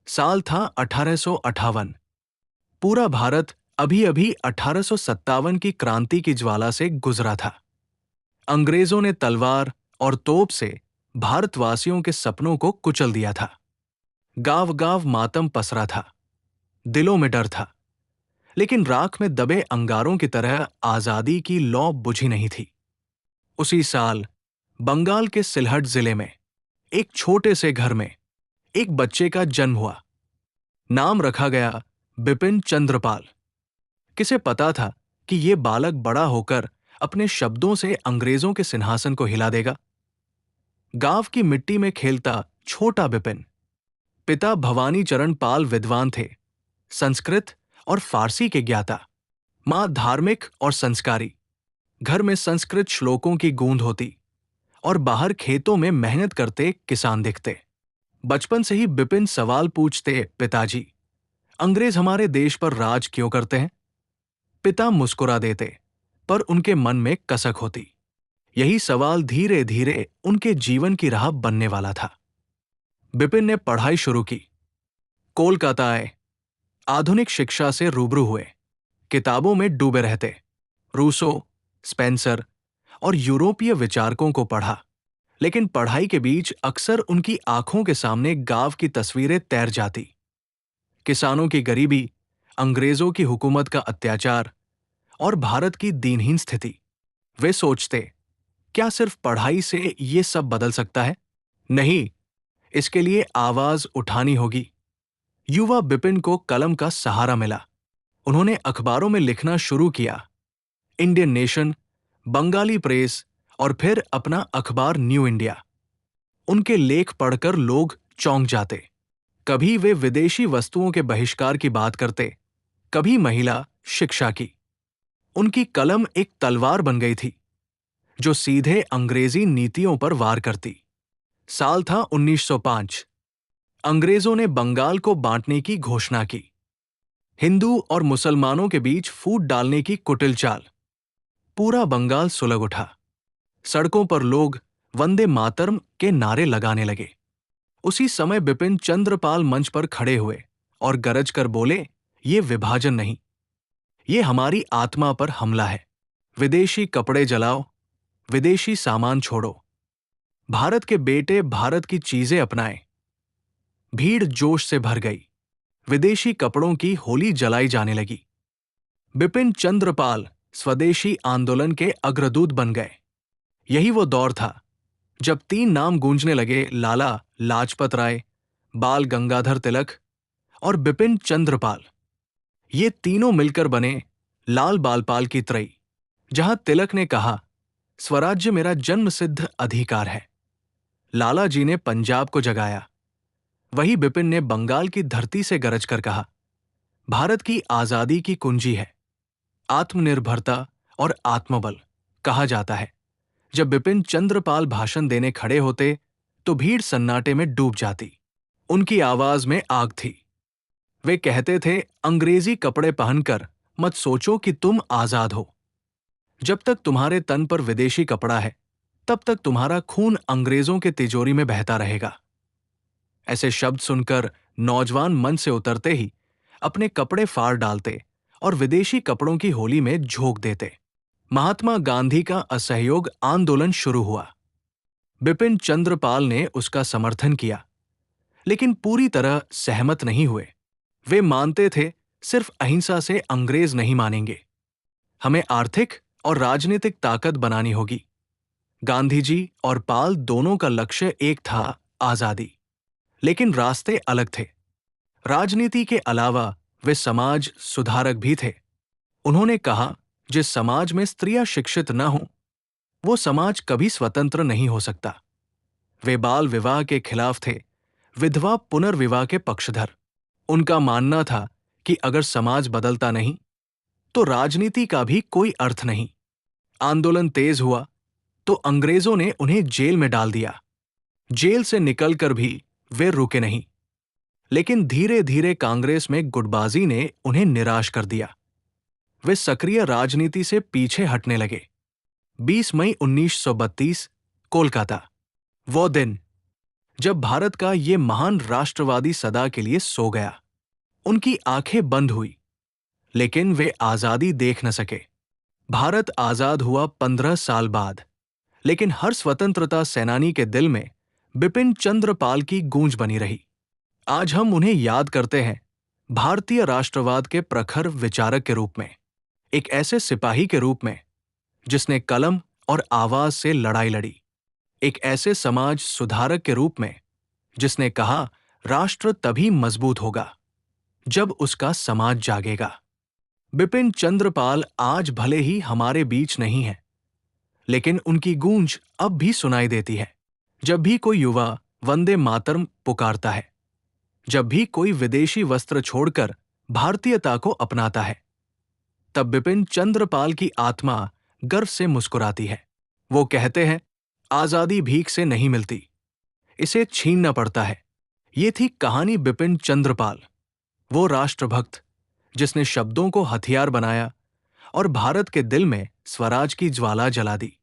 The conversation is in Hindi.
साल था 1858। पूरा भारत अभी अभी 1857 की क्रांति की ज्वाला से गुजरा था। अंग्रेजों ने तलवार और तोप से भारतवासियों के सपनों को कुचल दिया था। गांव गांव मातम पसरा था, दिलों में डर था, लेकिन राख में दबे अंगारों की तरह आजादी की लौ बुझी नहीं थी। उसी साल बंगाल के सिलहट जिले में एक छोटे से घर में एक बच्चे का जन्म हुआ। नाम रखा गया बिपिन चंद्रपाल। किसे पता था कि ये बालक बड़ा होकर अपने शब्दों से अंग्रेजों के सिंहासन को हिला देगा। गांव की मिट्टी में खेलता छोटा बिपिन। पिता भवानी चरण पाल विद्वान थे, संस्कृत और फारसी के ज्ञाता। मां धार्मिक और संस्कारी। घर में संस्कृत श्लोकों की गूंज होती और बाहर खेतों में मेहनत करते किसान दिखते। बचपन से ही बिपिन सवाल पूछते, पिताजी, अंग्रेज हमारे देश पर राज क्यों करते हैं? पिता मुस्कुरा देते, पर उनके मन में कसक होती। यही सवाल धीरे धीरे उनके जीवन की राह बनने वाला था। बिपिन ने पढ़ाई शुरू की। कोलकाता आए, आधुनिक शिक्षा से रूबरू हुए। किताबों में डूबे रहते। रूसो, स्पेंसर और यूरोपीय विचारकों को पढ़ा, लेकिन पढ़ाई के बीच अक्सर उनकी आंखों के सामने गांव की तस्वीरें तैर जाती। किसानों की गरीबी, अंग्रेजों की हुकूमत का अत्याचार और भारत की दीनहीन स्थिति। वे सोचते, क्या सिर्फ पढ़ाई से ये सब बदल सकता है? नहीं, इसके लिए आवाज उठानी होगी। युवा बिपिन को कलम का सहारा मिला। उन्होंने अखबारों में लिखना शुरू किया। इंडियन नेशन, बंगाली प्रेस और फिर अपना अखबार न्यू इंडिया। उनके लेख पढ़कर लोग चौंक जाते। कभी वे विदेशी वस्तुओं के बहिष्कार की बात करते, कभी महिला शिक्षा की। उनकी कलम एक तलवार बन गई थी, जो सीधे अंग्रेजी नीतियों पर वार करती। साल था 1905। अंग्रेजों ने बंगाल को बांटने की घोषणा की। हिंदू और मुसलमानों के बीच फूट डालने की कुटिल चाल। पूरा बंगाल सुलग उठा। सड़कों पर लोग वंदे मातरम के नारे लगाने लगे। उसी समय बिपिन चंद्रपाल मंच पर खड़े हुए और गरज कर बोले, ये विभाजन नहीं, ये हमारी आत्मा पर हमला है। विदेशी कपड़े जलाओ, विदेशी सामान छोड़ो, भारत के बेटे भारत की चीजें अपनाएं। भीड़ जोश से भर गई। विदेशी कपड़ों की होली जलाई जाने लगी। बिपिन चंद्रपाल स्वदेशी आंदोलन के अग्रदूत बन गए। यही वो दौर था जब तीन नाम गूंजने लगे, लाला लाजपत राय, बाल गंगाधर तिलक और बिपिन चंद्रपाल। ये तीनों मिलकर बने लाल बालपाल की त्रयी। जहां तिलक ने कहा, स्वराज्य मेरा जन्मसिद्ध अधिकार है, लाला जी ने पंजाब को जगाया। वही बिपिन ने बंगाल की धरती से गरज कर कहा, भारत की आजादी की कुंजी है आत्मनिर्भरता और आत्मबल। कहा जाता है, जब बिपिन चंद्रपाल भाषण देने खड़े होते तो भीड़ सन्नाटे में डूब जाती। उनकी आवाज में आग थी। वे कहते थे, अंग्रेजी कपड़े पहनकर मत सोचो कि तुम आजाद हो। जब तक तुम्हारे तन पर विदेशी कपड़ा है, तब तक तुम्हारा खून अंग्रेजों के तिजोरी में बहता रहेगा। ऐसे शब्द सुनकर नौजवान मन से उतरते ही अपने कपड़े फाड़ डालते और विदेशी कपड़ों की होली में झोंक देते। महात्मा गांधी का असहयोग आंदोलन शुरू हुआ। बिपिन चंद्रपाल ने उसका समर्थन किया, लेकिन पूरी तरह सहमत नहीं हुए। वे मानते थे, सिर्फ अहिंसा से अंग्रेज नहीं मानेंगे, हमें आर्थिक और राजनीतिक ताकत बनानी होगी। गांधी जी और पाल दोनों का लक्ष्य एक था, आजादी, लेकिन रास्ते अलग थे। राजनीति के अलावा वे समाज सुधारक भी थे। उन्होंने कहा, जिस समाज में स्त्रियां शिक्षित न हों, वो समाज कभी स्वतंत्र नहीं हो सकता। वे बाल विवाह के खिलाफ थे, विधवा पुनर्विवाह के पक्षधर। उनका मानना था कि अगर समाज बदलता नहीं, तो राजनीति का भी कोई अर्थ नहीं। आंदोलन तेज हुआ तो अंग्रेजों ने उन्हें जेल में डाल दिया। जेल से निकलकर भी वे रुके नहीं, लेकिन धीरे धीरे कांग्रेस में गुटबाजी ने उन्हें निराश कर दिया। वे सक्रिय राजनीति से पीछे हटने लगे। 20 मई 1932, कोलकाता। वो दिन जब भारत का ये महान राष्ट्रवादी सदा के लिए सो गया। उनकी आंखें बंद हुई, लेकिन वे आजादी देख न सके। भारत आजाद हुआ 15 साल बाद, लेकिन हर स्वतंत्रता सेनानी के दिल में बिपिन चंद्र पाल की गूंज बनी रही। आज हम उन्हें याद करते हैं भारतीय राष्ट्रवाद के प्रखर विचारक के रूप में, एक ऐसे सिपाही के रूप में जिसने कलम और आवाज से लड़ाई लड़ी, एक ऐसे समाज सुधारक के रूप में जिसने कहा राष्ट्र तभी मजबूत होगा जब उसका समाज जागेगा। बिपिन चंद्र पाल आज भले ही हमारे बीच नहीं है, लेकिन उनकी गूंज अब भी सुनाई देती है। जब भी कोई युवा वंदे मातरम पुकारता है, जब भी कोई विदेशी वस्त्र छोड़कर भारतीयता को अपनाता है, तब बिपिन चंद्र पाल की आत्मा गर्व से मुस्कुराती है। वो कहते हैं, आजादी भीख से नहीं मिलती, इसे छीनना पड़ता है। ये थी कहानी बिपिन चंद्र पाल, वो राष्ट्रभक्त जिसने शब्दों को हथियार बनाया और भारत के दिल में स्वराज की ज्वाला जला दी।